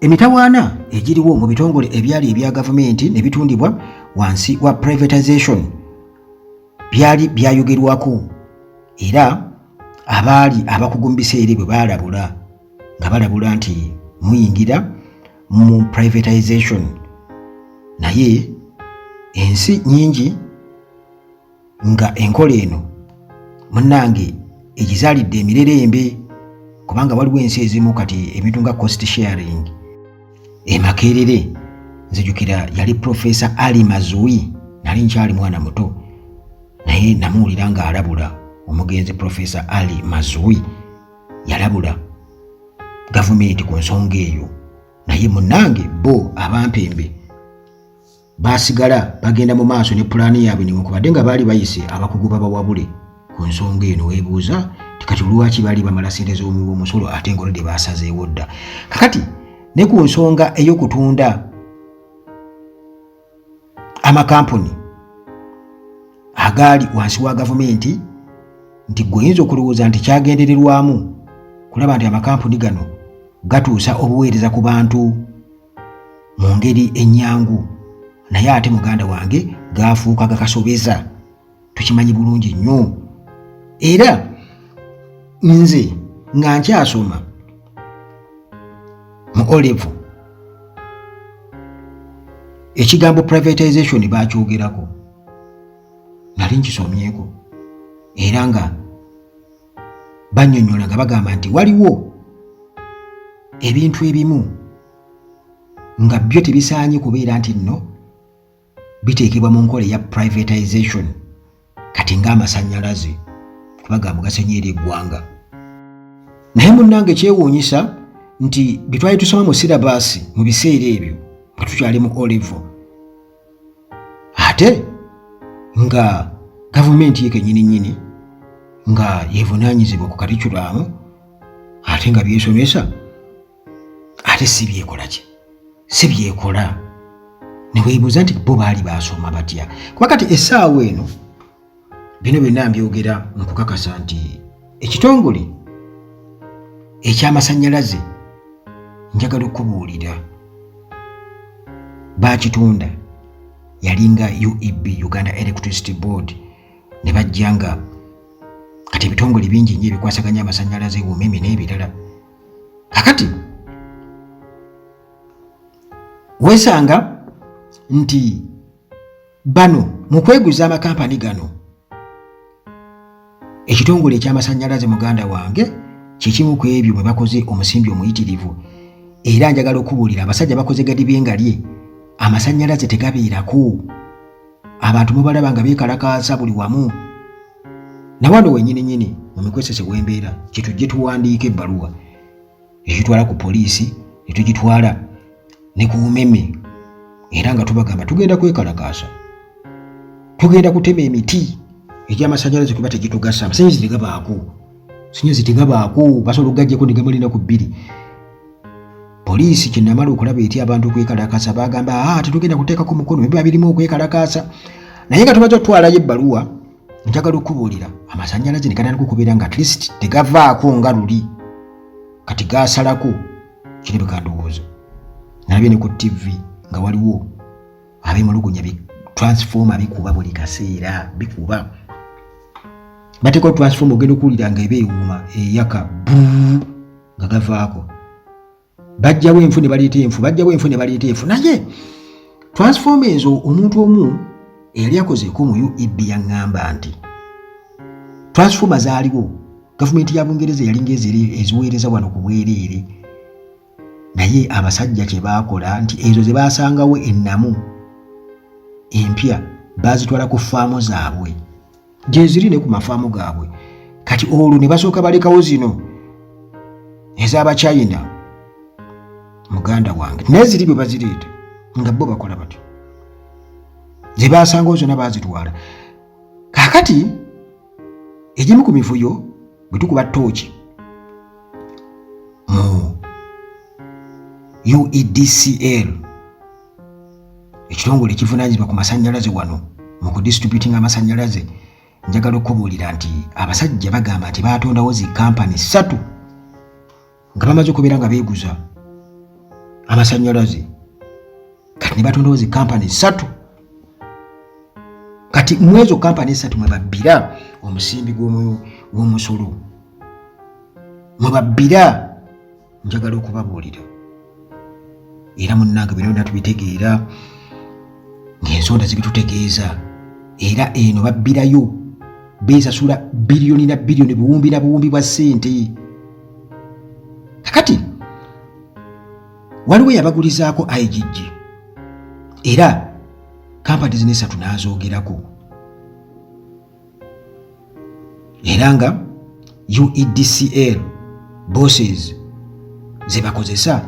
Emitawaana egiriwo mu bitongole ebyali ebya gavumenti ne bitundibwa wansi wa privatization byali byayogerwako era abaali abakugu mu biseera ebyo balabula nga balabula nti muyingira mu privatization naye ensi nyingi nga enkola eno munnange egizaalidde emirerembe kubanga waliwo ensi ezimu kati ebintu nga cost sharing Makerere nzijukira yali Professor Ali Mazrui nali nkyali mwana muto naye namuwulira nga alabula omugenzi Professor Ali Mazrui yalabula gavumenti ku nsonga eyo naye munnange bo abampembe basigala bagenda mu maaso ne pulaani yaabwe newankubadde nga baali bayise abakugu babawabule ku nsonga eno weebuuza tikati lwaki baali bamala ssente z'omusolo ate ng'olwadde baasazeewo dda kakati ne ku nsonga ey'okutunda amakampuni agaali wansi wa gavumenti nti gwe oyinza okulowooza nti kyagendererwamu kulaba nti amakampuni gano gatuusa obuweereza ku bantu mu ngeri ennyangu naye ate muganda wange gaafuuka gakasobeza tukimanyi bulungi nnyo era nze nga nkyasoma mu Olevo ekigambo privatization bakyogerako nali nkisomyeko era nga bannyonnyola nga bagamba nti waliwo ebintu ebimu nga byo tebisaanye kubeera nti nno biteekebwa mu nkola ya privatization kati ng'amasannyalaze kubagamba gasenyeera eggwanga naye munnange kyewuunyisa nti bitwali tusoma mu sirabaasi mu biseera ebyo nga tukyali mu Olevo ate nga gavumenti ye kennyini nga yeevunaanyizibwa ku katikyulaamu ate nga byesomesa ate si byekola ne weebuuza nti bo baali basoma batya kuba kati essaawa eno bino byonna mbyogera nkukakasa nti ekitongole eky'amasannyalaze njagala okubuulira bakitunda yalinga UEB Uganda Electricity Board ne bajja nga kati ebitongole bingi nnyo ebikwasaganya amasannyalaze umeme n'ebirala kakati weesanga nti bano mu kweguza amakampani gano ekitongole eky'amasannyalaze muganda wange kikimu ku ebyo mwe bakoze omusimbi omuyitirivu era njagala okubuulira abasajja bakoze gadi byengalye amasannyalaze tegabeerako abantu mubalaba nga beekalakaasa buli wamu na wano wennyini mu mikwesese w'embeera kitujje tuwandiika ebbaluwa ekitwala ku poliisi ne tugitwala ne ku umeme era nga tubagamba tugenda kwekalakaasa tugenda kutema emiti egy'amasannyalaze kuba tegitugasa amasannyalaze tegabaako basobola okugaggyako ne gamalina ku 2 poliisi kyenamala okulaba eti abantu okwekalakaasa bagamba tetugenda kuteekako mukono biba birimu okwekalakaasa naye nga tumaze okutwalayo ebbaluwa njagala okubuulira amasannyalaze ne gatandika okubeera nga at least tegavaako nga luli kati gaasalako kiri bikandowooza nalabye ne ku TV nga waliwo ab'emulugunya transformer bikuba buli kaseera bikuba bateekawo transformer ogenda okuwulira nga eba ewuuma eyaka nga gavaako bajjawo enfu ne baleeta enfu naye transformer ezo omuntu omu eyali akozeeko mu UEB yaŋŋamba nti transformer zaaliwo gavumenti ya Bungereza yalinga eziweereza wano ku bwereere naye abasajja kye baakola nti ezo ze baasangawo ennamu empya baazitwala ku faamu zaabwe gye ziri ne ku mafaamu gaabwe kati olwo ne basooka balekawo zino ez'Abachina muganda wange naye ziri bwe bazireeta nga bo bakola batyo ze baasangawo zonna baazitwala kaakati egimu ku mivuyo bwe tukuba ttooki mu UEDCL ekitongole ekivunaanyizibwa ku masannyalaze wano mu kudistributinga amasannyalaze njagala okubuulira nti abasajja bagamba nti baatondawo zi kampani 3 nga bamaze okubeera nga beeguza amasannyalaze kati ne batondawo zi kampani 3 kati mwezo kampani 3 mwe babbira omusimbi gw'omusolo mwe babbira. Njagala okubabuulira era munnange bino natubitegeera ng'ensonda zibitutegeeza era eno babbirayo beesasula biliyoni na biliyoni buwumbi na buwumbi bwa ssente. Kakati waliwo yabagulizaako IGG era kampani zino 3 n'azoogerako era nga UEDCL bosses ze bakozesa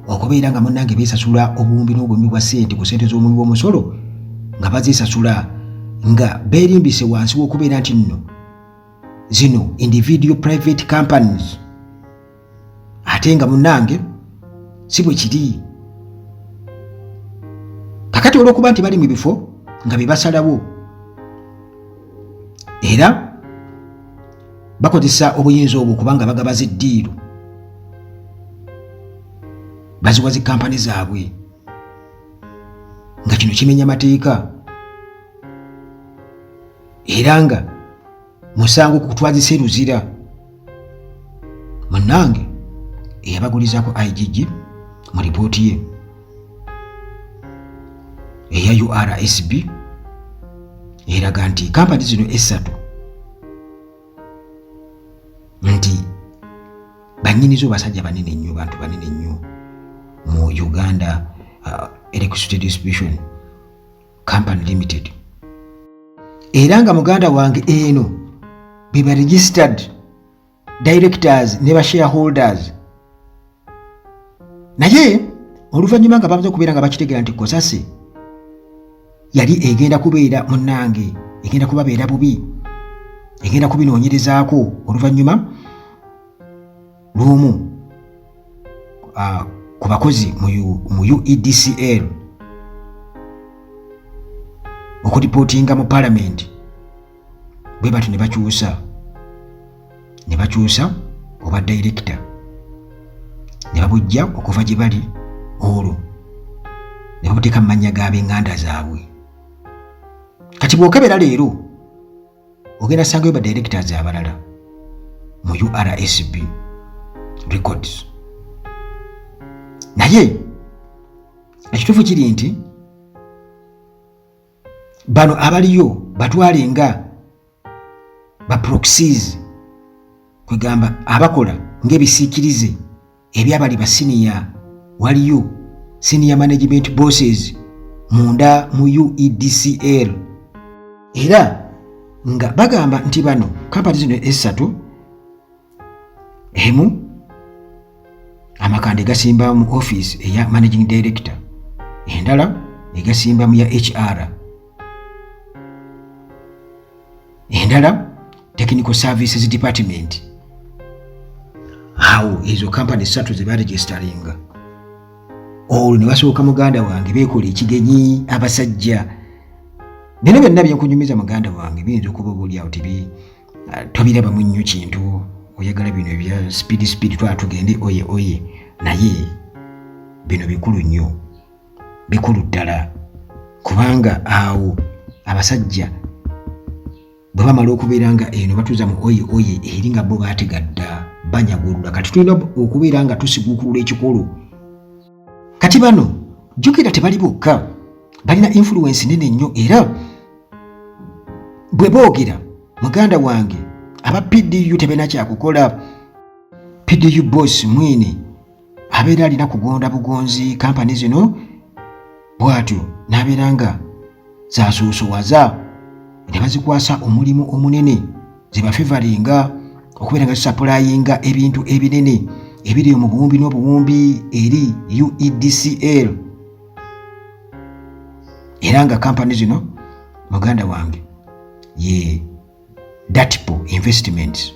okubeera nga munnange beesasula obuwumbi n'obuwumbi bwa ssente ku ssente z'omuwi w'omusolo nga bazeesasula nga beerimbise wansi w'okubeera nti nno zino individual private companies ate nga munnange si bwe kiri. Kakati olw'okuba nti bali mu bifo nga bye basalawo era bakozesa obuyinza obwo kubanga bagabaza eddiiro baziwa zi kampani zaabwe nga kino kimenya mateeka era nga musango kutwazisa eruzira. Munnange eyabagulizaako IGG mu lipooti ye eya URSB eraga nti kampani zino 3 nti bannyinizo basajja banene nnyo, bantu banene nnyo mu Uganda Electricity Distribution Company Limited era nga muganda wange eno beba registered directors ne ba shareholders. Naye oluvannyuma nga bamaze okubeera nga bakitegeera nti Kosase yali egenda kubeera munnange egenda kubabeera bubi egenda kubinoonyerezaako oluvannyuma lw'omu ku bakozi mu UEDCL okuripootinga mu parliament bwe bati ne bakyusa oba director ne babujja okuva gye bali olwo ne babuteeka mu mannya g'ab'eŋŋanda zaabwe. Kati bw'okebera leero ogenda sangayo ba directors abalala mu URSB records. Naye ekituufu kiri nti bano abaliyo batwale nga ba proxies kwegamba abakola ng'ebisiikirize ebyabali ba senior, waliyo senior management bosses munda mu UEDCL era nga bagamba nti bano kampani zino 3 emu amakande gasimba mu office eya managing director, endala egasimba mu ya HR, endala technical services department. Awo ezo kampani 3 ze baregisteringa olwo ne basooka muganda wange beekola ekigenyi abasajja. Bino byonna byenkunyumiza muganda wange biyinza okuba obaolyawo tobirabamu nnyo kintu oyagala bino ebya speed tugende oye naye bino bikulu nnyo, bikulu ddala kubanga awo abasajja bwe bamala okubeera nga eno batuuza mu oye eri nga bo baategadda banyagulula. Kati tulina okubeera nga tusiguukulula ekikolo. Kati bano jjukira tebali bokka, balina influence nene nnyo era bwe boogera muganda wange aba PDU tebena kyakukola. PDU boss mwine abeera alina kugonda bugonzi kampani zino bwatyo n'abeera nga zaasuusuwaza ne bazikwasa omulimu omunene ze bafevaringa okubeera nga zisappulayinga ebintu ebinene ebiri mu buwumbi n'obuwumbi eri UEDCL era nga kampani zino muganda wange ye Datpo Investments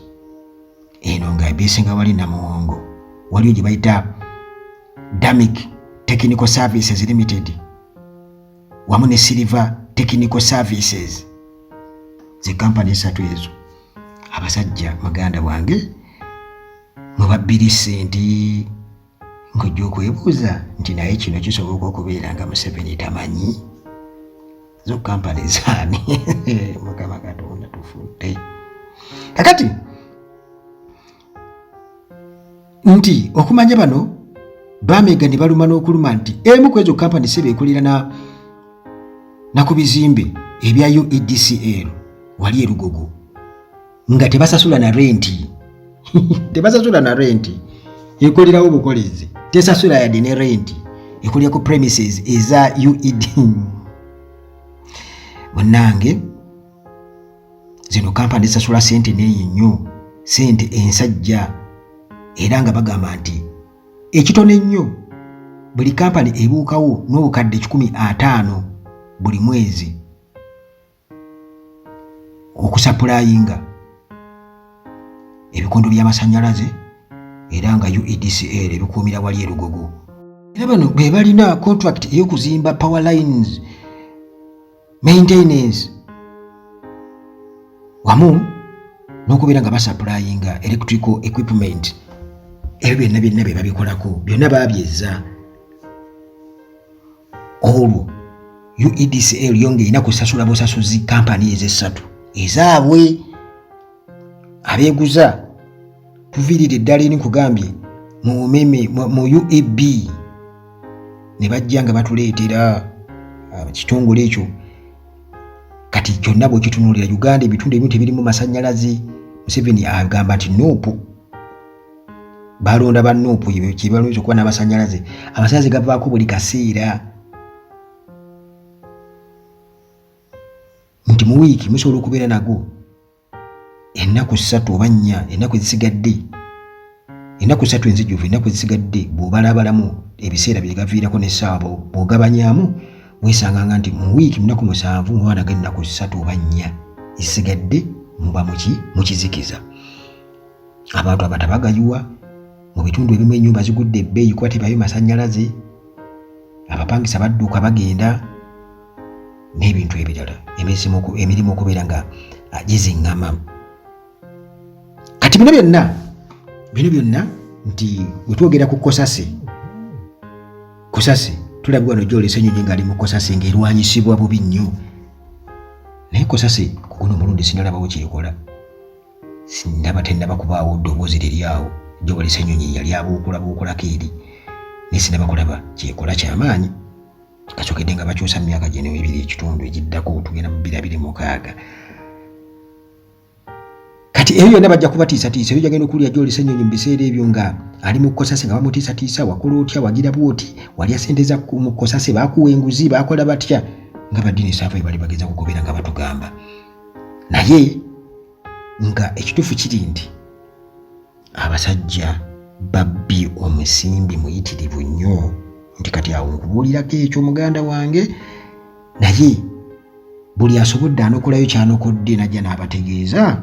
eno nga ebeesenga wali Namuwongo, waliyo gye bayita Damic Technical Services Limited wamu ne Silver Technical Services. Ze kampani 3 ezo abasajja muganda wange mwe babbiri ssente nkujja okwebuuza nti naye kino kisoboka okubeera nga Museveni tamanyi zo kampani zaani. Mukama Katonda tufudde kakati nti okumanya bano bamega ne baluma n'okuluma nti emu ku ezo kampani sebe ekolera na ku bizimbe ebya UEDCL wali Erugogo nga tebasasula na renti. Tebasasula na renti, ekolerawo bukolezi, tesasula yadde ne renti, ekolera ku premises eza UED. Bonnange zino kampani zisasula sente neeyi nnyo, sente ensajja, era nga bagamba nti ekitone nnyo buli kampani ebuukawo n'obukadde 15 buli mwezi okusapulayinga ebikondo by'amasannyalaze, era nga UEDCL ebikuumira wali Erugogo. Era bano be balina contract ey'okuzimba power lines, maintenance wamu n'okubeera nga basapulayinga electrical equipment. Ebyo byonna bye babikolako byonna babyezza. Olwo UEDCL yonge erina kusasula busasuzi kampani ez'essatu ezaabwe. Abeeguza tuviirire eddala eri nkugambye mu UEB ne bajja nga batuleetera kitongole ekyo. Kati kyonna bw'okitunuulira Uganda ebitundu ebimu tebirimu masannyalaze. Museveni agamba nti noopu balonda ba noopu kibalunza okuba n'amasannyalaze. Amasannyalaze gavaako buli kaseera. Nti mu wiiki musobola okubeera nago ennaku 3 oba 4, ennaku ezisigadde, ennaku 3 enzijuvu, ennaku ezisigadde bw'obalabalamu ebiseera bye gaviirako n'essaawa bw'ogabanyaamu, weesanganga nti mu wiiki munaku 7 muba nago ennaku 3 oba 4 ezisigadde muba mu kizikiza. Abantu abatabagayuwa mu bitundu ebimu ennyumba zigudde ebbeeyi kuba tebayo masannyalaze, abapangisa badduuka bagenda n'ebintu ebirala, emirimu okubeera nga giziŋŋama. Kati bino byonna nti bwe twogera ku Kosase tulabibwa no Joel Ssenyonyi ng'ali mu Kosase ng'erwanyisibwa bubi nnyo. Naye Kosase ku guno omulundi sinalabawo kyekola, tennaba kubaawo ddoboozi liryawo. Joel Ssenyonyi yali abuukulabuukulako eri, naye sinaba kulaba kyekola ky'amaanyi. Kasookedde nga bakyusa mu myaka gino 2 ekitundu egiddako, tugenda mu 2026. Kati ebyo byonna bajja kubatiisatiisa. Ebyo gyagenda okuwulira Joel Ssenyonyi mu biseera ebyo nga ali mu Kosase nga bamutiisatiisa, wakola otya, wagira bwoti, walya ssente za mu Kosase, baakuwa enguzi, baakola batya, nga baddiini saafa bali bageza kugoberera nga batugamba. Naye nga ekituufu kiri nti abasajja babbi omusimbi muyitirivu nnyo. Nti kati awo nkubuulirako ekyo muganda wange, naye buli asobodde anokolayo kyanokodde najja n'abategeeza.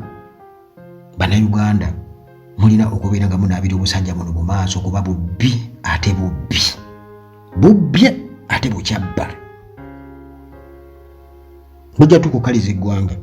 Bannayuganda mulina okubeera nga munaabira obusajja buno mu maaso kuba bubbi ate bubbye ate bukyabba. Bujja tukukaliza eggwanga.